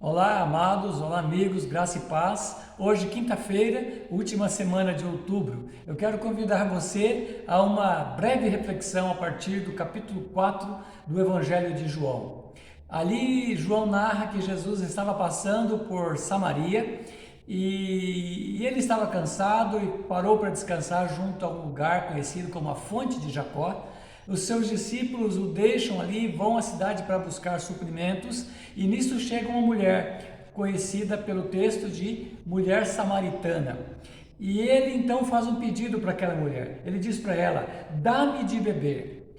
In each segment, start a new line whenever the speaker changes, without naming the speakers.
Olá, amados, olá, amigos, graça e paz. Hoje, quinta-feira, última semana de outubro. Eu quero convidar você a uma breve reflexão a partir do capítulo 4 do Evangelho de João. Ali, João narra que Jesus estava passando por Samaria e ele estava cansado e parou para descansar junto a um lugar conhecido como a Fonte de Jacó. Os seus discípulos o deixam ali, vão à cidade para buscar suprimentos e nisso chega uma mulher, conhecida pelo texto de mulher samaritana. E ele então faz um pedido para aquela mulher. Ele diz para ela: dá-me de beber.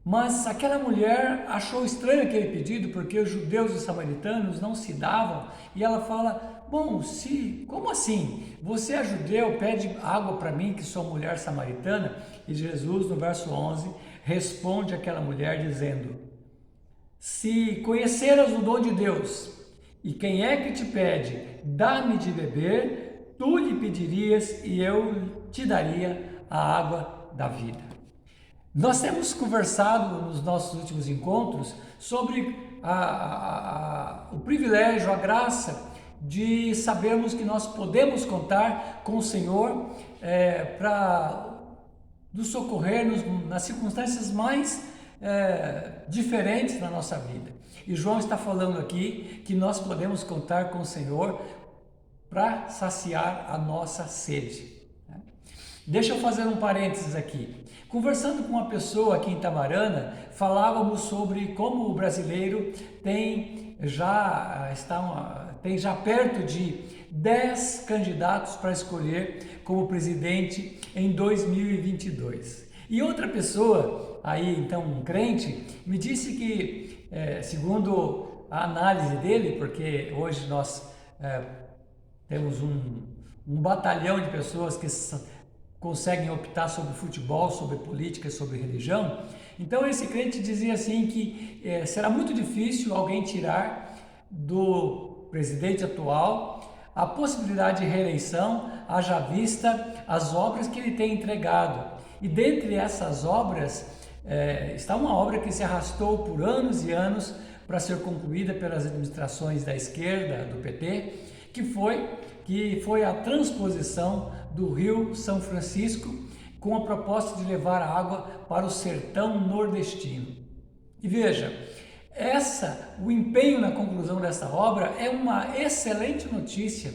Mas aquela mulher achou estranho aquele pedido, porque os judeus e os samaritanos não se davam, e ela fala: bom, como assim? Você é judeu, pede água para mim, que sou mulher samaritana? E Jesus, no verso 11, responde àquela mulher dizendo: se conheceras o dom de Deus, e quem é que te pede, dá-me de beber, tu lhe pedirias e eu te daria a água da vida. Nós temos conversado nos nossos últimos encontros sobre o privilégio, a graça de sabermos que nós podemos contar com o Senhor para nos socorrer nas circunstâncias mais diferentes da nossa vida. E João está falando aqui que nós podemos contar com o Senhor para saciar a nossa sede. Deixa eu fazer um parênteses aqui. Conversando com uma pessoa aqui em Itamarana, falávamos sobre como o brasileiro tem já perto de 10 candidatos para escolher como presidente em 2022. E outra pessoa, aí então um crente, me disse que, segundo a análise dele, porque hoje nós temos um batalhão de pessoas que conseguem optar sobre futebol, sobre política, sobre religião. Então esse crente dizia assim que será muito difícil alguém tirar do presidente atual a possibilidade de reeleição, haja vista as obras que ele tem entregado. E dentre essas obras está uma obra que se arrastou por anos e anos para ser concluída pelas administrações da esquerda, do PT, que foi a transposição do Rio São Francisco com a proposta de levar a água para o sertão nordestino. E veja, o empenho na conclusão dessa obra é uma excelente notícia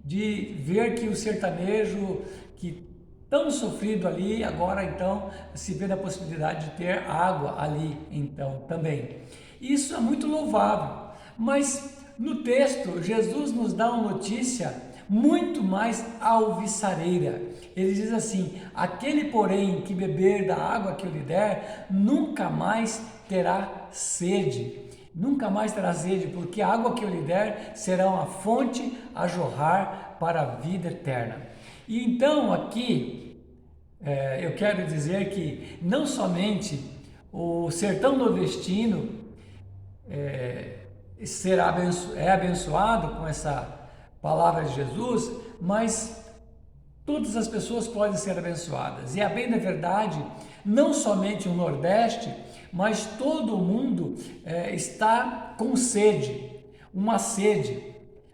de ver que o sertanejo, que tão sofrido ali, agora então se vê na possibilidade de ter água ali então também. Isso é muito louvável, mas no texto, Jesus nos dá uma notícia muito mais alvissareira. Ele diz assim: aquele, porém, que beber da água que eu lhe der, nunca mais terá sede. Nunca mais terá sede, porque a água que eu lhe der será uma fonte a jorrar para a vida eterna. E então aqui, eu quero dizer que não somente o sertão nordestino é abençoado com essa palavra de Jesus, mas todas as pessoas podem ser abençoadas. E a bem da verdade, não somente o Nordeste, mas todo o mundo está com sede, uma sede.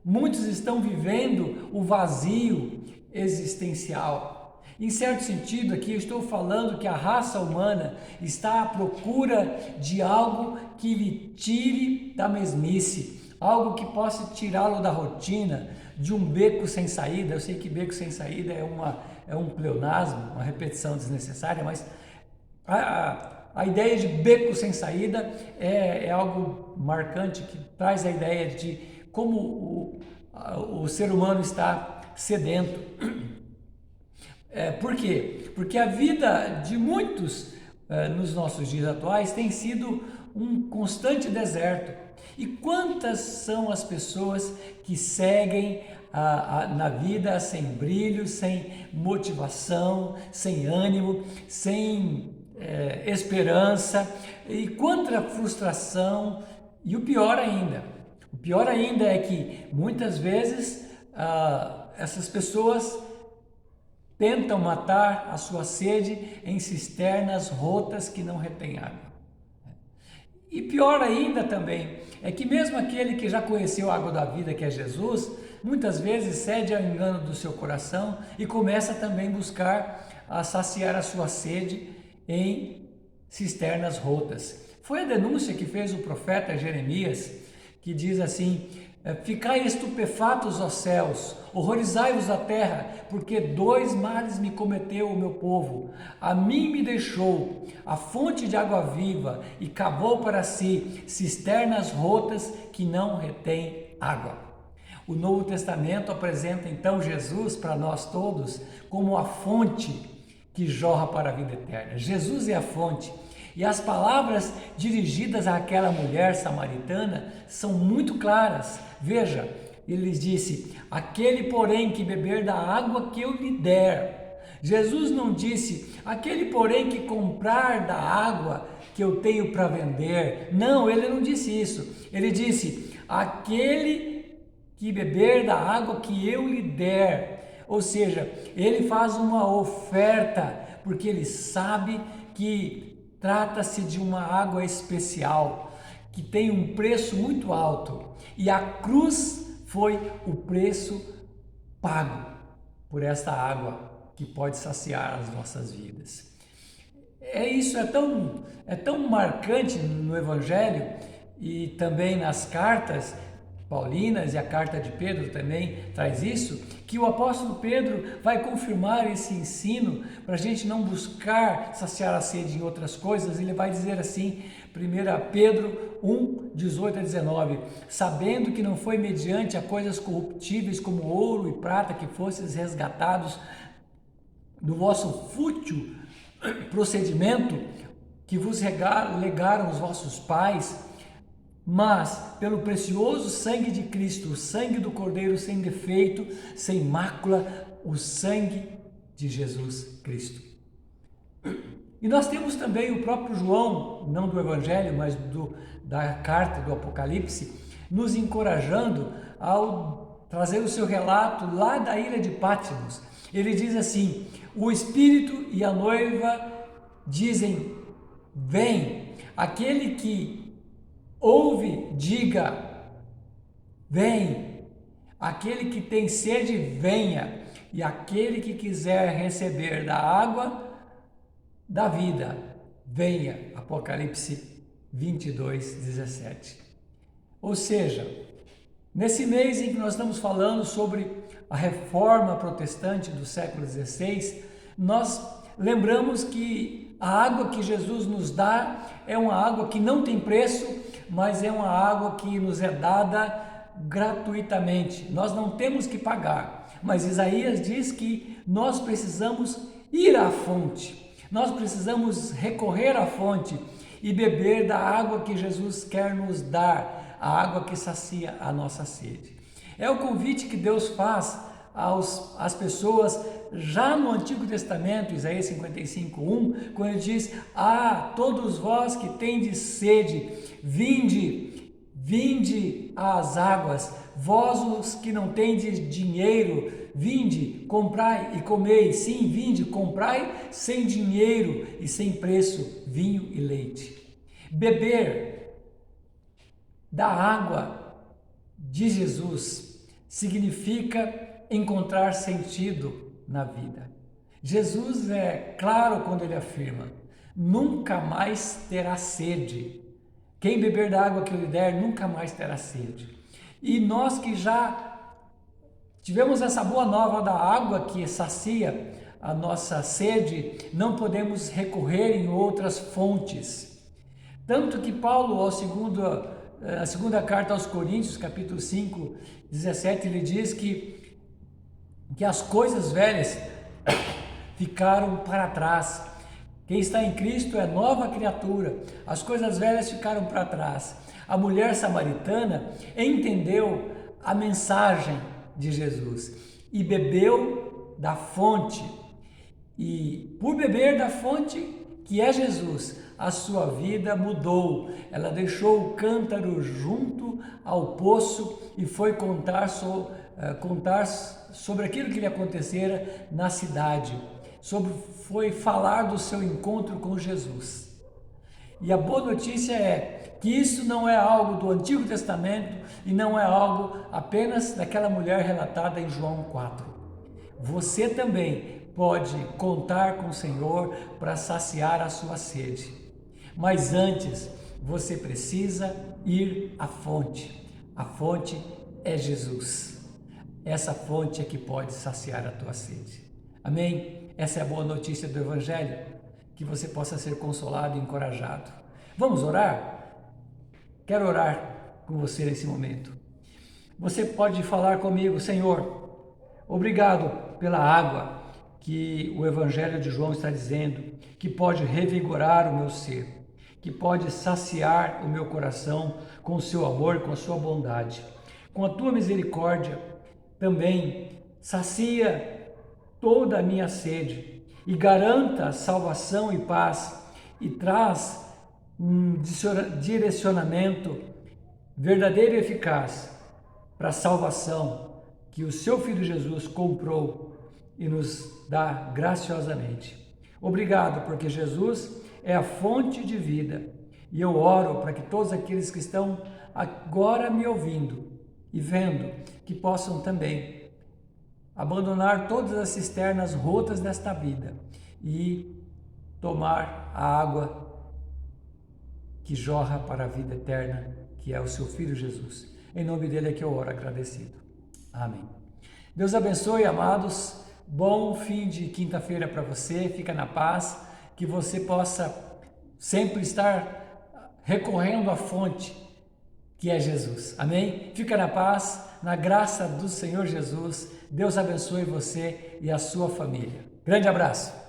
Muitos estão vivendo o vazio existencial. Em certo sentido, aqui eu estou falando que a raça humana está à procura de algo que lhe tire da mesmice, algo que possa tirá-lo da rotina, de um beco sem saída. Eu sei que beco sem saída é um pleonasmo, uma repetição desnecessária, mas a ideia de beco sem saída é algo marcante, que traz a ideia de como o ser humano está sedento. Por quê? Porque a vida de muitos nos nossos dias atuais tem sido um constante deserto. E quantas são as pessoas que seguem na vida sem brilho, sem motivação, sem ânimo, sem esperança, e quanta frustração. E o pior ainda é que muitas vezes essas pessoas tentam matar a sua sede em cisternas rotas que não retêm água. E pior ainda também, é que mesmo aquele que já conheceu a água da vida, que é Jesus, muitas vezes cede ao engano do seu coração e começa também a buscar a saciar a sua sede em cisternas rotas. Foi a denúncia que fez o profeta Jeremias, que diz assim: ficai estupefatos, ó céus, horrorizai-vos a terra, porque dois males me cometeu o meu povo. A mim me deixou a fonte de água viva e cavou para si cisternas rotas que não retêm água. O Novo Testamento apresenta então Jesus para nós todos como a fonte que jorra para a vida eterna. Jesus é a fonte. E as palavras dirigidas àquela mulher samaritana são muito claras. Veja, ele disse: aquele, porém, que beber da água que eu lhe der. Jesus não disse: aquele, porém, que comprar da água que eu tenho para vender. Não, ele não disse isso. Ele disse: aquele que beber da água que eu lhe der. Ou seja, ele faz uma oferta, porque ele sabe que trata-se de uma água especial, que tem um preço muito alto, e a cruz foi o preço pago por esta água que pode saciar as nossas vidas. Isso é tão marcante no Evangelho e também nas cartas paulinas, e a carta de Pedro também traz isso, que o apóstolo Pedro vai confirmar esse ensino para a gente não buscar saciar a sede em outras coisas. Ele vai dizer assim, 1 Pedro 1, 18 a 19: sabendo que não foi mediante a coisas corruptíveis como ouro e prata que fostes resgatados do vosso fútil procedimento que vos legaram os vossos pais, mas pelo precioso sangue de Cristo, o sangue do Cordeiro sem defeito, sem mácula, o sangue de Jesus Cristo. E nós temos também o próprio João, não do Evangelho, mas da carta do Apocalipse, nos encorajando ao trazer o seu relato lá da ilha de Patmos. Ele diz assim: o Espírito e a noiva dizem: vem. Aquele que ouve, diga: vem. Aquele que tem sede, venha. E aquele que quiser receber da água da vida, venha. Apocalipse 22, 17. Ou seja, nesse mês em que nós estamos falando sobre a reforma protestante do século XVI, nós lembramos que a água que Jesus nos dá é uma água que não tem preço, mas é uma água que nos é dada gratuitamente. Nós não temos que pagar, mas Isaías diz que nós precisamos ir à fonte, nós precisamos recorrer à fonte e beber da água que Jesus quer nos dar, a água que sacia a nossa sede. É o convite que Deus faz às pessoas já no Antigo Testamento, Isaías 55:1, quando ele diz: todos vós que tendes sede, vinde, vinde às águas, vós os que não tendes dinheiro, vinde, comprai e comei. Sim, vinde, comprai sem dinheiro e sem preço vinho e leite. Beber da água de Jesus significa encontrar sentido na vida. Jesus é claro quando ele afirma: nunca mais terá sede. Quem beber da água que eu lhe der nunca mais terá sede. E nós que já tivemos essa boa nova da água que sacia a nossa sede, não podemos recorrer em outras fontes. Tanto que Paulo, a segunda carta aos Coríntios, capítulo 5, 17, ele diz que as coisas velhas ficaram para trás. Quem está em Cristo é nova criatura. As coisas velhas ficaram para trás. A mulher samaritana entendeu a mensagem de Jesus e bebeu da fonte. E por beber da fonte, que é Jesus, a sua vida mudou. Ela deixou o cântaro junto ao poço e foi contar sobre aquilo que lhe acontecera na cidade. Foi falar do seu encontro com Jesus. E a boa notícia é que isso não é algo do Antigo Testamento e não é algo apenas daquela mulher relatada em João 4. Você também pode contar com o Senhor para saciar a sua sede. Mas antes, você precisa ir à fonte. A fonte é Jesus. Essa fonte é que pode saciar a tua sede. Amém? Essa é a boa notícia do Evangelho. Que você possa ser consolado e encorajado. Vamos orar? Quero orar com você nesse momento. Você pode falar comigo: Senhor, obrigado pela água que o Evangelho de João está dizendo, que pode revigorar o meu ser, que pode saciar o meu coração com o seu amor, com a sua bondade. Com a tua misericórdia, também sacia toda a minha sede e garanta salvação e paz e traz um direcionamento verdadeiro e eficaz para a salvação que o seu Filho Jesus comprou e nos dá graciosamente. Obrigado, porque Jesus é a fonte de vida. E eu oro para que todos aqueles que estão agora me ouvindo e vendo, que possam também abandonar todas as cisternas rotas desta vida e tomar a água que jorra para a vida eterna, que é o seu Filho Jesus. Em nome dele é que eu oro agradecido. Amém. Deus abençoe, amados. Bom fim de quinta-feira para você. Fica na paz. Que você possa sempre estar recorrendo à fonte, que é Jesus. Amém? Fica na paz, na graça do Senhor Jesus. Deus abençoe você e a sua família. Grande abraço.